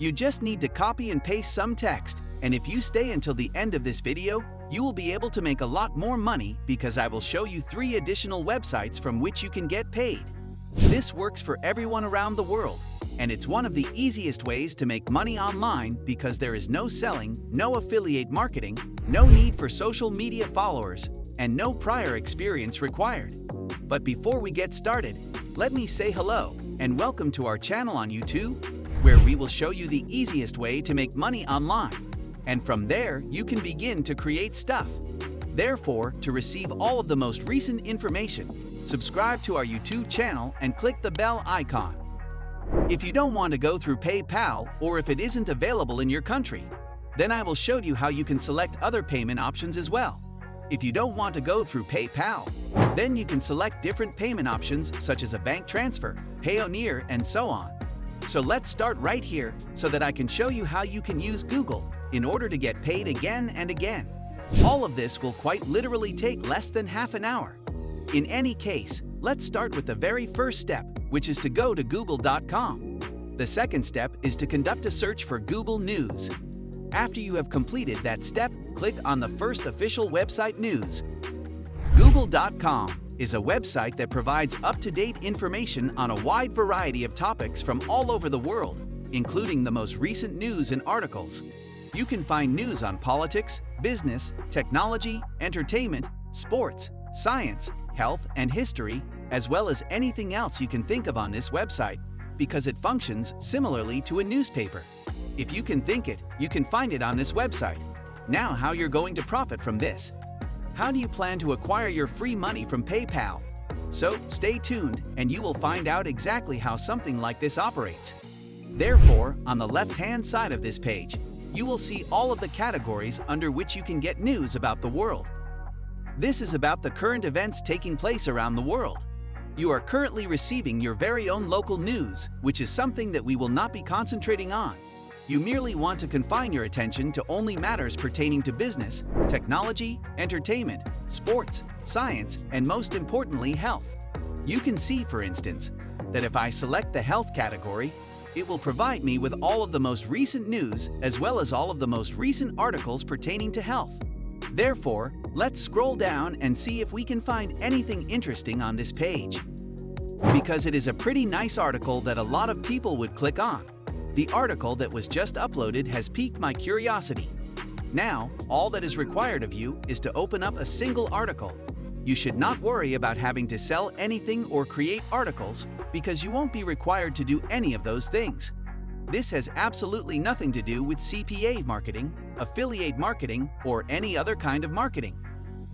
You just need to copy and paste some text, and if you stay until the end of this video, you will be able to make a lot more money because I will show you 3 additional websites from which you can get paid. This works for everyone around the world, and it's one of the easiest ways to make money online because there is no selling, no affiliate marketing, no need for social media followers, and no prior experience required. But before we get started, let me say hello and welcome to our channel on YouTube, where we will show you the easiest way to make money online. And from there, you can begin to create stuff. Therefore, to receive all of the most recent information, subscribe to our YouTube channel and click the bell icon. If you don't want to go through PayPal or if it isn't available in your country, then I will show you how you can select other payment options as well. If you don't want to go through PayPal, then you can select different payment options such as a bank transfer, Payoneer, and so on. So let's start right here so that I can show you how you can use Google in order to get paid again and again. All of this will quite literally take less than half an hour. In any case, let's start with the very first step, which is to go to google.com. The second step is to conduct a search for Google News. After you have completed that step, click on the first official website news. Google.com is a website that provides up-to-date information on a wide variety of topics from all over the world, including the most recent news and articles. You can find news on politics, business, technology, entertainment, sports, science, health, and history, as well as anything else you can think of on this website, because it functions similarly to a newspaper. If you can think it, you can find it on this website. Now, how you're going to profit from this? How do you plan to acquire your free money from PayPal? So stay tuned and you will find out exactly how something like this operates. Therefore, on the left-hand side of this page, you will see all of the categories under which you can get news about the world. This is about the current events taking place around the world. You are currently receiving your very own local news, which is something that we will not be concentrating on. You merely want to confine your attention to only matters pertaining to business, technology, entertainment, sports, science, and most importantly, health. You can see, for instance, that if I select the health category, it will provide me with all of the most recent news as well as all of the most recent articles pertaining to health. Therefore, let's scroll down and see if we can find anything interesting on this page. Because it is a pretty nice article that a lot of people would click on. The article that was just uploaded has piqued my curiosity. Now, all that is required of you is to open up a single article. You should not worry about having to sell anything or create articles because you won't be required to do any of those things. This has absolutely nothing to do with CPA marketing, affiliate marketing, or any other kind of marketing.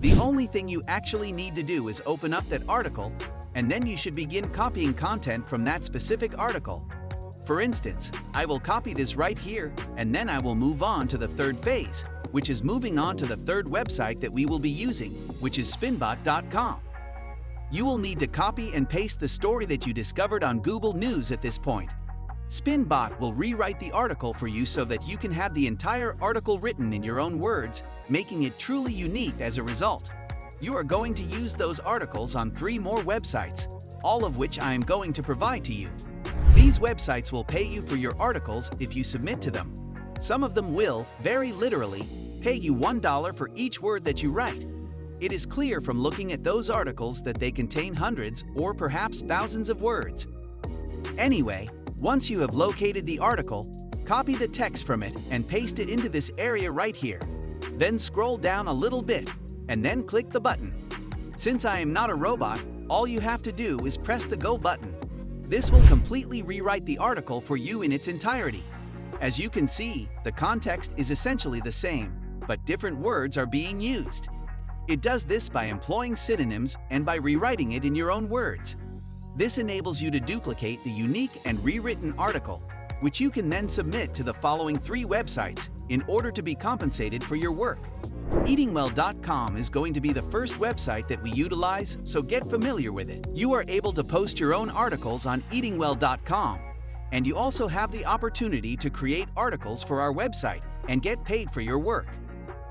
The only thing you actually need to do is open up that article, and then you should begin copying content from that specific article. For instance, I will copy this right here, and then I will move on to the third phase, which is moving on to the third website that we will be using, which is spinbot.com. You will need to copy and paste the story that you discovered on Google News at this point. Spinbot will rewrite the article for you so that you can have the entire article written in your own words, making it truly unique as a result. You are going to use those articles on 3 more websites, all of which I am going to provide to you. These websites will pay you for your articles if you submit to them. Some of them will, very literally, pay you $1 for each word that you write. It is clear from looking at those articles that they contain hundreds or perhaps thousands of words. Anyway, once you have located the article, copy the text from it and paste it into this area right here. Then scroll down a little bit and then click the button. Since I am not a robot, all you have to do is press the go button. This will completely rewrite the article for you in its entirety. As you can see, the context is essentially the same, but different words are being used. It does this by employing synonyms and by rewriting it in your own words. This enables you to duplicate the unique and rewritten article, which you can then submit to the following 3 websites in order to be compensated for your work. Eatingwell.com is going to be the first website that we utilize, so get familiar with it. You are able to post your own articles on Eatingwell.com, and you also have the opportunity to create articles for our website and get paid for your work.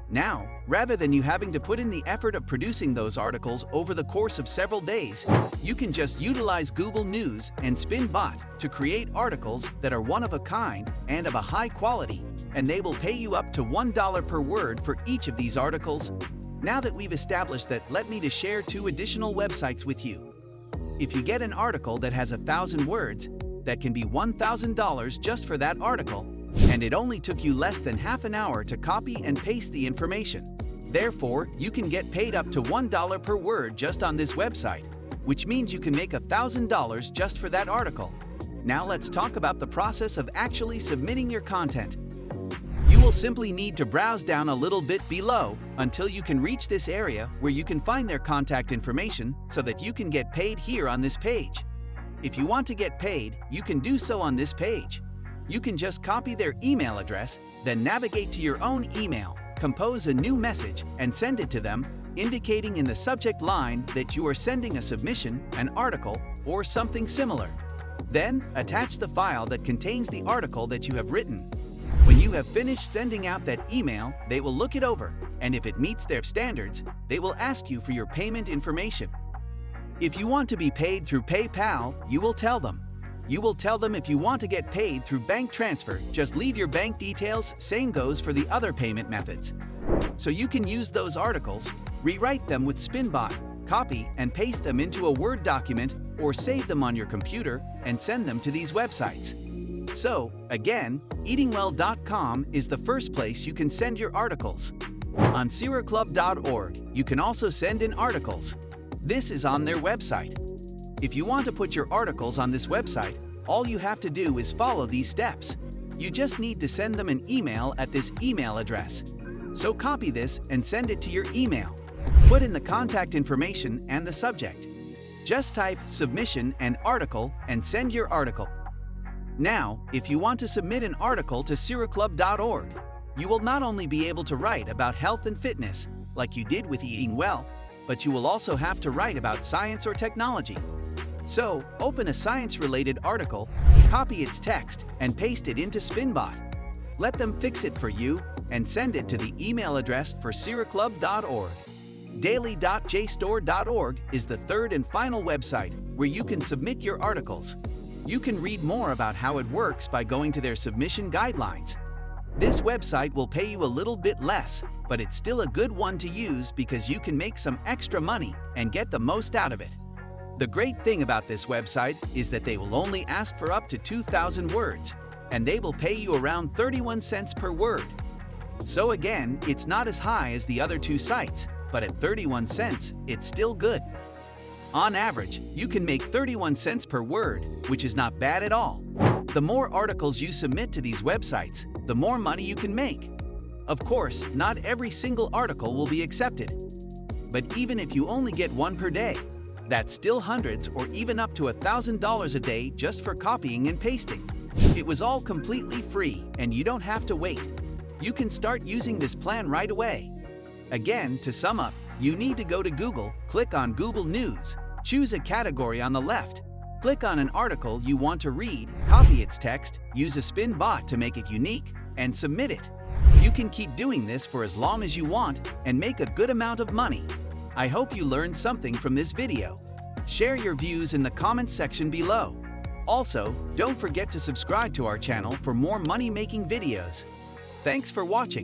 Now, rather than you having to put in the effort of producing those articles over the course of several days, you can just utilize Google News and SpinBot to create articles that are one of a kind and of a high quality, and they will pay you up to $1 per word for each of these articles. Now that we've established that, let me to share 2 additional websites with you. If you get an article that has 1,000 words, that can be $1,000 just for that article, and it only took you less than half an hour to copy and paste the information. Therefore, you can get paid up to $1 per word just on this website, which means you can make $1,000 just for that article. Now let's talk about the process of actually submitting your content. You will simply need to browse down a little bit below until you can reach this area where you can find their contact information so that you can get paid here on this page. If you want to get paid, you can do so on this page. You can just copy their email address, then navigate to your own email, compose a new message, and send it to them, indicating in the subject line that you are sending a submission, an article, or something similar. Then, attach the file that contains the article that you have written. When you have finished sending out that email, they will look it over, and if it meets their standards, they will ask you for your payment information. If you want to be paid through PayPal, you will tell them. If you want to get paid through bank transfer, just leave your bank details. Same goes for the other payment methods. So you can use those articles, rewrite them with SpinBot, copy and paste them into a Word document, or save them on your computer and send them to these websites. So, again, eatingwell.com is the first place you can send your articles. On SierraClub.org, you can also send in articles. This is on their website. If you want to put your articles on this website, all you have to do is follow these steps. You just need to send them an email at this email address. So copy this and send it to your email. Put in the contact information and the subject. Just type submission and article and send your article. Now, if you want to submit an article to SierraClub.org, you will not only be able to write about health and fitness, like you did with Eating Well, but you will also have to write about science or technology. So, open a science-related article, copy its text, and paste it into SpinBot. Let them fix it for you, and send it to the email address for SierraClub.org. Daily.jstor.org is the third and final website where you can submit your articles. You can read more about how it works by going to their submission guidelines. This website will pay you a little bit less, but it's still a good one to use because you can make some extra money and get the most out of it. The great thing about this website is that they will only ask for up to 2,000 words, and they will pay you around 31 cents per word. So again, it's not as high as the other 2 sites, but at 31 cents, it's still good. On average, you can make 31 cents per word, which is not bad at all. The more articles you submit to these websites, the more money you can make. Of course, not every single article will be accepted. But even if you only get 1 per day, that's still hundreds or even up to $1,000 a day just for copying and pasting. It was all completely free, and you don't have to wait. You can start using this plan right away. Again, to sum up, you need to go to Google, click on Google News, choose a category on the left, click on an article you want to read, copy its text, use a SpinBot to make it unique, and submit it. You can keep doing this for as long as you want and make a good amount of money. I hope you learned something from this video. Share your views in the comments section below. Also, don't forget to subscribe to our channel for more money-making videos. Thanks for watching.